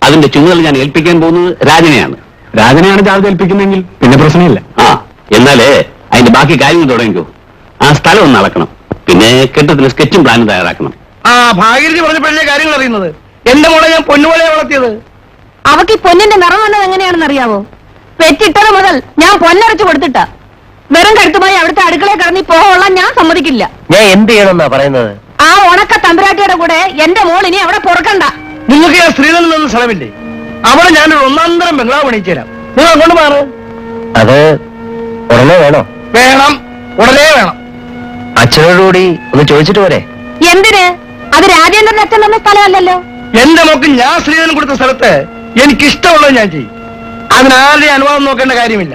അതിന്റെ ചുമതല ഞാൻ ഏൽപ്പിക്കാൻ പോകുന്നത് രാജനെയാണ്. രാജനെയാണ് ചാർജ് ഏൽപ്പിക്കുന്നെങ്കിൽ പിന്നെ പ്രശ്നമില്ല. എന്നാലേ അതിന്റെ ബാക്കി കാര്യങ്ങൾ തുടങ്ങിക്കോ. ആ സ്ഥലം ഒന്ന് അളക്കണം, പിന്നെ കെട്ടിടത്തിന് സ്കെച്ചും പ്ലാനും തയ്യാറാക്കണം. ഭാഗീരഥി പറഞ്ഞപ്പോഴേ കാര്യങ്ങൾ അറിയുന്നത്. എന്റെ മോളെ ഞാൻ പൊന്നുപോലെ വളർത്തിയത്. അവക്ക് ഈ പൊന്നിന്റെ നിറം വന്നത് എങ്ങനെയാണെന്ന് അറിയാവോ? പെറ്റിട്ടത് മുതൽ ഞാൻ പൊന്നരച്ചു കൊടുത്തിട്ടാ. വെറും കഴുത്തുമായി അവിടുത്തെ അടുക്കളയിൽ കറങ്ങി പോകാൻ ഞാൻ സമ്മതിക്കില്ല. ഞാൻ എന്ത് ചെയ്യണമെന്നാ പറയുന്നത്? ആ ഉണക്ക തമ്പുരാട്ടിയുടെ കൂടെ എന്റെ മോൾ ഇനി അവിടെ പൊറുക്കണ്ട. നിങ്ങൾക്ക് ഞാൻ ശ്രീധരൻ എന്ന സ്ഥലമില്ലേ? അവിടെ ഞാനൊരു ഒന്നാന്തരം ബംഗ്ലാവ് പണിയിച്ചു തരാം. നിങ്ങൾ അങ്ങോട്ട് മാറ്. അത് ഉടനെ വേണോ? വേണം, ഉടനെ വേണം. അച്ഛനോടുകൂടി ഒന്ന് ചോദിച്ചിട്ട് പോരെ? എന്തിന്? അത് രാജേന്ദ്രൻ അച്ഛൻ തന്ന സ്ഥലമല്ലല്ലോ. എന്റെ മോക്ക് ഞാൻ ശ്രീധരൻ കൊടുത്ത സ്ഥലത്ത് എനിക്കിഷ്ടമുള്ളത് ഞാൻ ചെയ്യും. അതിനാരുടെ അനുവാദം നോക്കേണ്ട കാര്യമില്ല.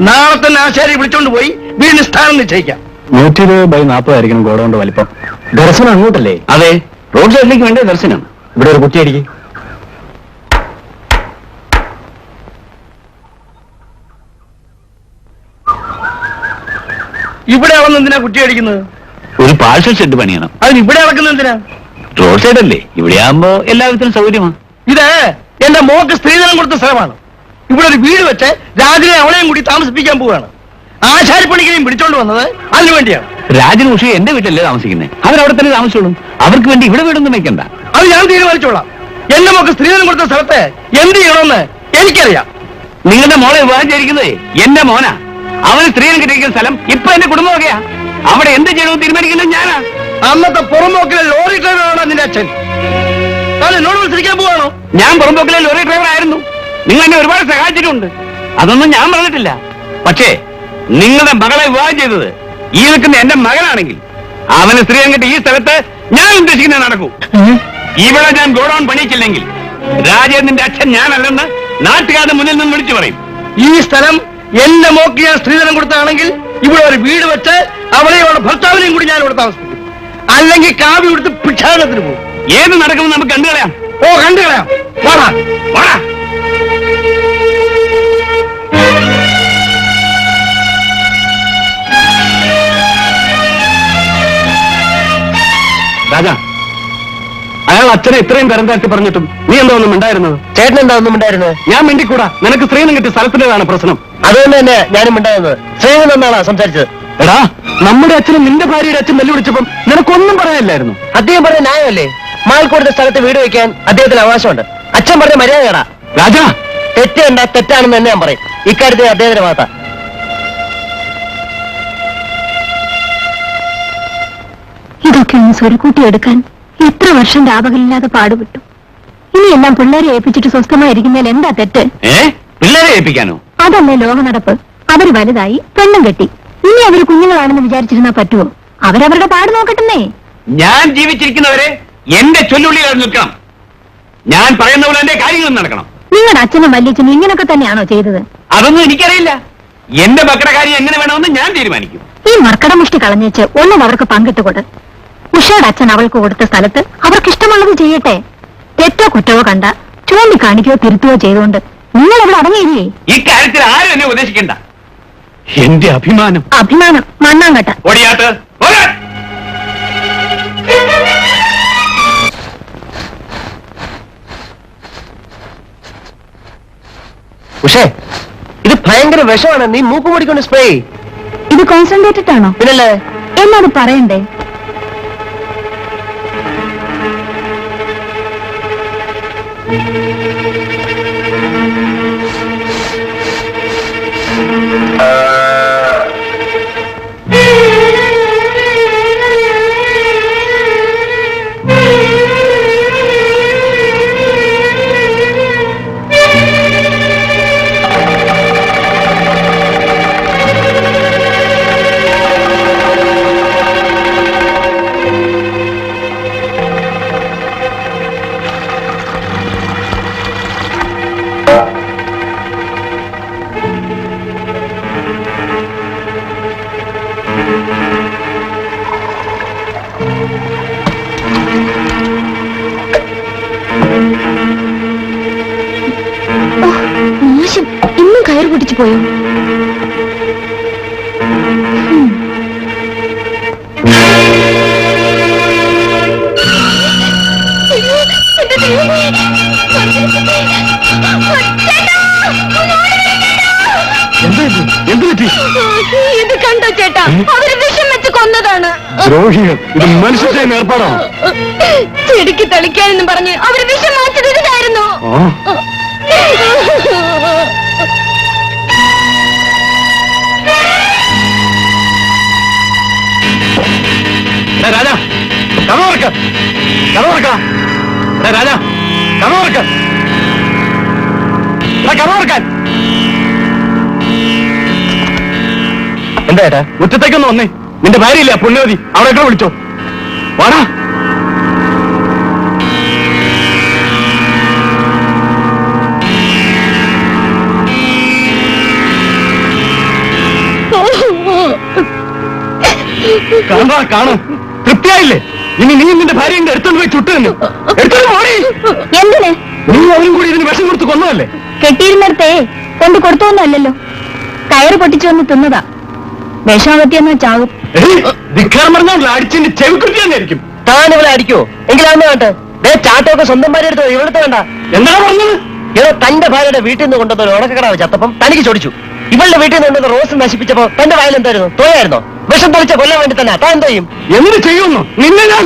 നാളെ തന്നെ ആശാരി വിളിച്ചോണ്ട് പോയി വീടിന് സ്ഥാനം നിശ്ചയിക്കാം. 120/40 ആയിരിക്കണം ഗോഡൌണ്ട് വലിപ്പം. ദർശനം അങ്ങോട്ടല്ലേ? അതെ, റോഡ് സൈഡിലേക്ക് വേണ്ട ദർശനം. ഇവിടെ ഒരു കുറ്റിയടിക്ക്. ഇവിടെ അളന്ന് എന്തിനാ കുറ്റി അടിക്കുന്നത്? ഒരു പാഴ്സൽ ഷെഡ് പണിയണം. അതിന് ഇവിടെ അളക്കുന്നത് എന്തിനാ? റോഡ് സൈഡല്ലേ, ഇവിടെ ആകുമ്പോ എല്ലാവിധത്തിനും സൗകര്യമാണ്. ഇത് എന്റെ മോക്ക് സ്ത്രീധനം കൊടുത്ത സ്ഥലമാണ്. ഇവിടെ ഒരു വീട് വെച്ച് രാജനെ അവളെയും കൂടി താമസിപ്പിക്കാൻ പോവുകയാണ്. ആശാരിപ്പണിക്കെയും പിടിച്ചോണ്ട് വന്നത് അതിനു വേണ്ടിയാണ്. രാജന് ഉഷ എന്റെ വീട്ടിലല്ലേ താമസിക്കുന്നത്, അവരവിടെ തന്നെ താമസിച്ചോളും. അവർക്ക് വേണ്ടി ഇവിടെ വീടൊന്നും വെക്കണ്ട. അത് ഞാൻ തീരുമാനിച്ചോളാം. എന്റെ മോക്ക് സ്ത്രീധനം കൊടുത്ത സ്ഥലത്ത് എന്ത് ചെയ്യണമെന്ന് എനിക്കറിയാം. നിങ്ങളുടെ മോളെ വിവാഹം ചെയ്തിരിക്കുന്നത് എന്റെ മോനാ. അവന് സ്ത്രീധനം കിട്ടിയിരിക്കുന്ന സ്ഥലം ഇപ്പൊ എന്റെ കുടുംബമൊക്കെയാ. അവിടെ എന്ത് ചെയ്യണമെന്ന് തീരുമാനിക്കുന്നത് ഞാനാ. അന്നത്തെ പുറമ്പോക്കിലെ ലോറി ഡ്രൈവറാണ് നിന്റെ അച്ഛൻ. താൻ എന്നോട് മത്സരിക്കാൻ പോവാണോ? ഞാൻ പുറമ്പോക്കിലെ ലോറി ഡ്രൈവർ ആയിരുന്നു. നിങ്ങൾ എന്നെ ഒരുപാട് സഹായിച്ചിട്ടുണ്ട്, അതൊന്നും ഞാൻ പറഞ്ഞിട്ടില്ല. പക്ഷേ നിങ്ങളുടെ മകളെ വിവാഹം ചെയ്തത് ഈ നിൽക്കുന്ന എന്റെ മകനാണെങ്കിൽ അവന് സ്ത്രീധനം കിട്ടി ഈ സ്ഥലത്ത് ഞാൻ ഉദ്ദേശിക്കുന്നത് നടക്കൂ. ഇവിടെ ഞാൻ ഗോഡൌൺ പണിയിച്ചില്ലെങ്കിൽ രാജേന്ദ്രന്റെ അച്ഛൻ ഞാനല്ലെന്ന് നാട്ടുകാരുടെ മുന്നിൽ നിന്ന് വിളിച്ചു പറയും. ഈ സ്ഥലം എന്റെ മോക്ക് ഞാൻ സ്ത്രീധനം കൊടുത്താണെങ്കിൽ ഇവിടെ ഒരു വീട് വെച്ച് അവളെയും അവളുടെ ഭർത്താവിനെയും കൂടി ഞാൻ ഇവിടെ താമസിപ്പിക്കും. അല്ലെങ്കിൽ കാവി കൊടുത്ത് ഭിക്ഷാടനത്തിന് പോകും. ഏത് നടക്കുമെന്ന് നമുക്ക് കണ്ടുകളയാം. കണ്ടുകളയാം. വാടാ വാടാ. രാജാ, അയാൾ അച്ഛനെ ഇത്രയും തരം താഴ്ത്തി പറഞ്ഞിട്ടും നീ എന്താ ഒന്നും ഉണ്ടായിരുന്നത്? ചേട്ടൻ എന്താ ഒന്നും ഉണ്ടായിരുന്നത്? ഞാൻ മിണ്ടിക്കൂടാ. നിനക്ക് സ്ത്രീധനം കിട്ടിയ സ്ഥലത്തിൻ്റെതാണ് പ്രശ്നം. അതുകൊണ്ട് തന്നെ ഞാനും ഉണ്ടായിരുന്നത്. ശ്രീധരൻ എന്നാണ് സംസാരിച്ചത്. എടാ, നമ്മുടെ അച്ഛനും നിന്റെ ഭാര്യയുടെ അച്ഛൻ വെല്ലുവിളിച്ചപ്പം നിനക്കൊന്നും പറയാനില്ലായിരുന്നു. അദ്ദേഹം പറഞ്ഞ ന്യായമല്ലേ? മാൽ കൊടുത്ത സ്ഥലത്ത് വീട് വയ്ക്കാൻ അദ്ദേഹത്തിന് അവകാശമുണ്ട്. അച്ഛൻ പറഞ്ഞ മര്യാദ കേടാ. രാജാ, തെറ്റ് കണ്ട തെറ്റാണെന്ന് തന്നെ ഞാൻ പറയും. ഇക്കാര്യത്തിൽ അദ്ദേഹത്തിന്റെ ഭാഗത്താ. ഇതൊക്കെ ഒന്ന് സ്വരുക്കൂട്ടിയെടുക്കാൻ എത്ര വർഷം രാപകലില്ലാതെ പാടുപെട്ടു. ഇനിയെല്ലാം പിള്ളേരെ ഏൽപ്പിച്ചിട്ട് സ്വസ്ഥമായിരിക്കുന്നതിൽ എന്താ തെറ്റ്? പിള്ളേരെ ഏൽപ്പിക്കാനോ? അതല്ലേ ലോക നടപ്പ്. അവര് വലുതായി പെണ്ണും കെട്ടി. ഇനി അവര് കുഞ്ഞുങ്ങളാണെന്ന് വിചാരിച്ചിരുന്നാ പറ്റുമോ? അവരവരുടെ പാട് നോക്കട്ടെന്നേ. ഞാൻ ജീവിച്ചിരിക്കുന്നവരെ എന്റെ ചൊല്ലുള്ളിൽ നിൽക്കണം. ഞാൻ പറയുന്ന പോലെ എന്റെ കാര്യങ്ങളും നടക്കണം. നിങ്ങളുടെ അച്ഛനും വല്യച്ഛനും ഇങ്ങനൊക്കെ തന്നെയാണോ ചെയ്തത്? അതൊന്നും എനിക്കറിയില്ല. എന്റെ മക്കളുടെ കാര്യം എങ്ങനെ വേണമെന്ന് ഞാൻ തീരുമാനിക്കും. ഈ മർക്കടമുഷ്ടി കളഞ്ഞേച്ച് ഒന്നും അവർക്ക് പങ്കിട്ടുകൊട്. ഉഷയുടെ അച്ഛൻ അവൾക്ക് കൊടുത്ത സ്ഥലത്ത് അവർക്ക് ഇഷ്ടമുള്ളത് ചെയ്യട്ടെ. തെറ്റോ കുറ്റവോ കണ്ട ചൂണ്ടിക്കാണിക്കുകയോ തിരുത്തുകയോ ചെയ്തുകൊണ്ട് നിങ്ങൾ ഇവിടെ അടങ്ങിയില്ലേ? ഇക്കാര്യത്തിൽ ആരും എന്നെ ഉപദേശിക്കണ്ട. എന്റെ അഭിമാനം അഭിമാനം മണ്ണാങ്കട്ട. ഓടിയാത്ത് ഉഷേ, ഇത് ഭയങ്കര വിഷമാണ്. നീ മൂക്ക് പൊടിക്കൊണ്ട് സ്പ്രേ. ഇത് കോൺസെൻട്രേറ്റഡ് ആണോ? പിന്നല്ലേ. എന്നോട് പറയണ്ടേ? മോശം, ഇന്നും കയർ പൊട്ടിച്ചു പോയോ? ഇത് കണ്ടോ ചേട്ടാ, അവര് വിഷം വെച്ച് കൊന്നതാണ്. ദ്രോഹികൾ, ഇത് മനുഷ്യരുടെ ഏർപ്പാടാണോ? ചെടിക്ക് തളിക്കാനെന്നും പറഞ്ഞ് അവര് വിഷം മാറ്റി ഇതിനായിരുന്നു. രാജാ കഥ രാജാ കഥ എന്താ ഏട്ടാ? മുറ്റത്തേക്കൊന്ന് വന്നേ. നിന്റെ ഭാര്യയില്ല പുണ്യവതി, അവിടെയൊക്കെ വിളിച്ചോ. വാടാ. കാണാ തൃപ്തിയായില്ലേ? ഇനി നീ നിന്റെ ഭാര്യന്റെ അടുത്തോണ്ട് പോയി ചുട്ടു തന്നെ. എടുത്തോണ്ട് പോടി. എന്തിന്? നീ അവരും കൂടി ഇതിന് വിഷം കൊടുത്ത് കൊന്നതല്ലേ? കെട്ടിയിരുന്നിടത്തേ കൊണ്ട് കൊടുത്തോന്നല്ലോ, കയറ് പൊട്ടിച്ചു വന്ന് തിന്നതാ. വിഷമകത്തിയെന്നാ ചാകും. ധിക്കാരം പറഞ്ഞാൽ അടിച്ചിന്റെ ചെവിക്കുറ്റി തന്നെ ആയിരിക്കും. താൻ ഇവിടെ അടിക്കോ? എങ്കിലാന്ന് കേട്ട് ചാട്ടമൊക്കെ സ്വന്തം ഭാര്യ എടുത്തോ? ഇവിടുത്തെ വേണ്ട. എന്താ പറഞ്ഞത്? ഏതോ തന്റെ ഭാര്യയുടെ വീട്ടിൽ നിന്ന് കൊണ്ടുവന്ന ഉണക്കക്കടാവ് ചത്തപ്പം തനിക്ക് ചോദിച്ചു. ഇവളുടെ വീട്ടിൽ നിന്ന് കൊണ്ടുവന്ന റോസ് നശിപ്പിച്ചപ്പോ തന്റെ വായിൽ എന്തായിരുന്നു? തോയായിരുന്നോ? വിഷം തെളിച്ച കൊല്ലാൻ വേണ്ടി തന്നെ താൻ എന്ത് ചെയ്യും? എന്ത് ചെയ്യുന്നു? നിന്നെ ഞാൻ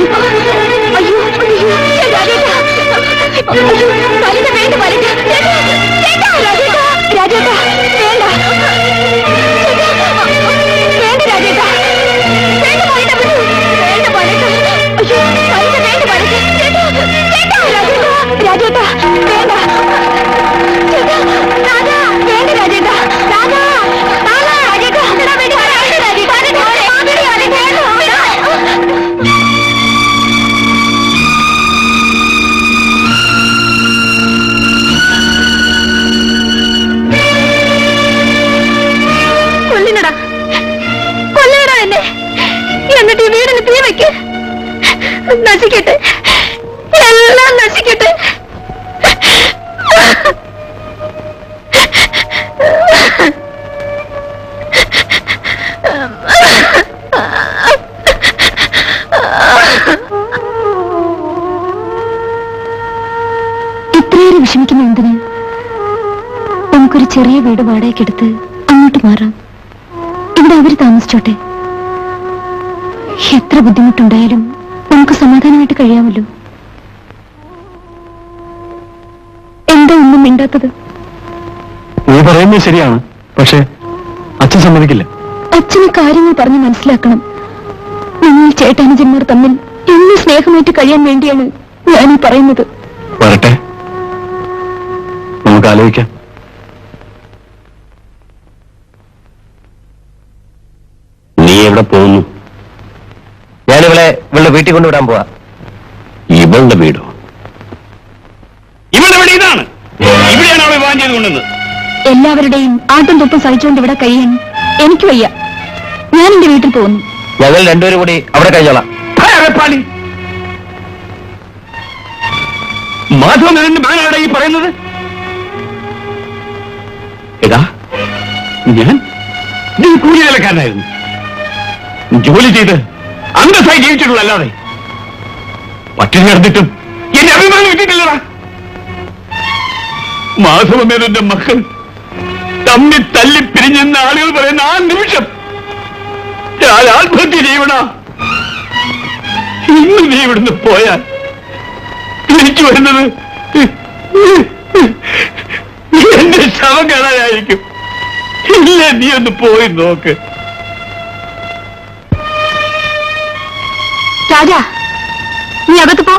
എന്നിട്ട് ഈ വീടിന് തീ വെക്ക്. നശിക്കട്ടെ, എല്ലാം നശിക്കട്ടെ. ഇത്രയേറെ വിഷമിക്കുന്ന എന്തിന്? നമുക്കൊരു ചെറിയ വീട് വാടകയ്ക്കെടുത്ത് അങ്ങോട്ട് മാറാം. ഇവിടെ അവര് താമസിച്ചോട്ടെ. എത്ര ബുദ്ധിമുട്ടുണ്ടായാലും നമുക്ക് സമാധാനമായിട്ട് കഴിയാമല്ലോ. എന്താ ഒന്നും മിണ്ടാത്തത്? നീ പറയുന്നത് ശരിയാണ്, പക്ഷെ അച്ഛൻ സമ്മതിക്കില്ല. അച്ഛന് കാര്യങ്ങൾ പറഞ്ഞ് മനസ്സിലാക്കണം. നിങ്ങൾ ചേട്ടാനുജന്മാർ തമ്മിൽ എന്നും സ്നേഹമായിട്ട് കഴിയാൻ വേണ്ടിയാണ് ഞാനീ പറയുന്നത്. വരട്ടെ, നമുക്ക് ആലോചിക്കാം. നീ എവിടെ പോകുന്നു? ഇവളുടെ വീട്ടിൽ കൊണ്ടുവിടാൻ പോവാ. ഇവളുടെ വീടോ? ഇവളുടെ വീട് ഇതാണ്. ഇവിടെയാണ് അവളെ വിവാഹം ചെയ്ത് കൊണ്ടുവന്നത്. എല്ലാവരുടെയും ആട്ടും തൊട്ടും സഹിച്ചുകൊണ്ട് ഇവിടെ കഴിയാൻ എനിക്ക് വയ്യ. ഞാൻ എന്റെ വീട്ടിൽ പോകുന്നു. ഞങ്ങൾ രണ്ടുപേരും കൂടി അവിടെ കഴിഞ്ഞോളാം. മാധവന്റെ മകനാണ് ഈ പറയുന്നത്. എടാ, നീ കൂലി വേലക്കാരനായിരുന്നു. ജോലി ചെയ്ത് അന്തസ്സായി ജീവിച്ചിട്ടുള്ളല്ലാതെ പട്ടിണി നടന്നിട്ടും എന്റെ അഭിമാനം കിട്ടിയിട്ടില്ലടാ. മാധവമേനന്റെ മക്കൾ തമ്മിൽ തല്ലിപ്പിരിഞ്ഞെന്ന് ആളുകൾ പറയുന്ന ആ നിമിഷം ഞാൻ ആത്മഹത്യ ചെയ്യണ. ഇന്ന് നീ ഇവിടുന്ന് പോയാൽ തിരിച്ചു വരുന്നത് എന്റെ ശവം കാണാനായിരിക്കും. ഇല്ല, നീ ഒന്ന് പോയി നോക്ക്. രാജാ, നീ അകത്ത് പോ.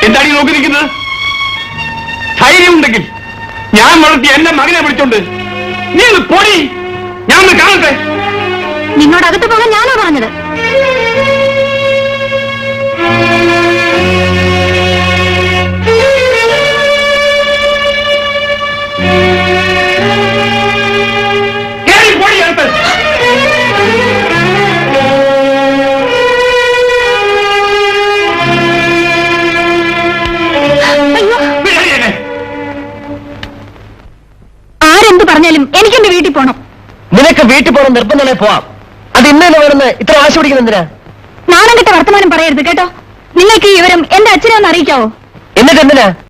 എന്താണ് ഈ നോക്കി നിൽക്കുന്നത്? ധൈര്യമുണ്ടെങ്കിൽ ഞാൻ വളർത്തിയ എന്റെ മകനെ വിളിച്ചോണ്ട് നീ ഒന്ന് പോടി, ഞാൻ ഒന്ന് കാണട്ടെ. നിന്നോട് അകത്ത് പോകാൻ ഞാനാ പറഞ്ഞത്. കേറി പോടി അകത്ത്. ആരെന്ത് പറഞ്ഞാലും എനിക്ക് എന്റെ വീട്ടിൽ പോണം. നിനക്ക് വീട്ടിൽ പോകണം നിർബന്ധമല്ലേ? പോവാം. അത് ഇന്നലെ വേണമെന്ന് ഇത്ര ആശ പിടിക്കുന്ന എന്തിനാ? നാണം കെട്ട വർത്തമാനം പറയരുത് കേട്ടോ. നിങ്ങൾക്ക് ഈ വിവരം എന്റെ അച്ഛനെ ഒന്ന് അറിയിക്കാവോ? എന്നിട്ട് എന്തിനാ?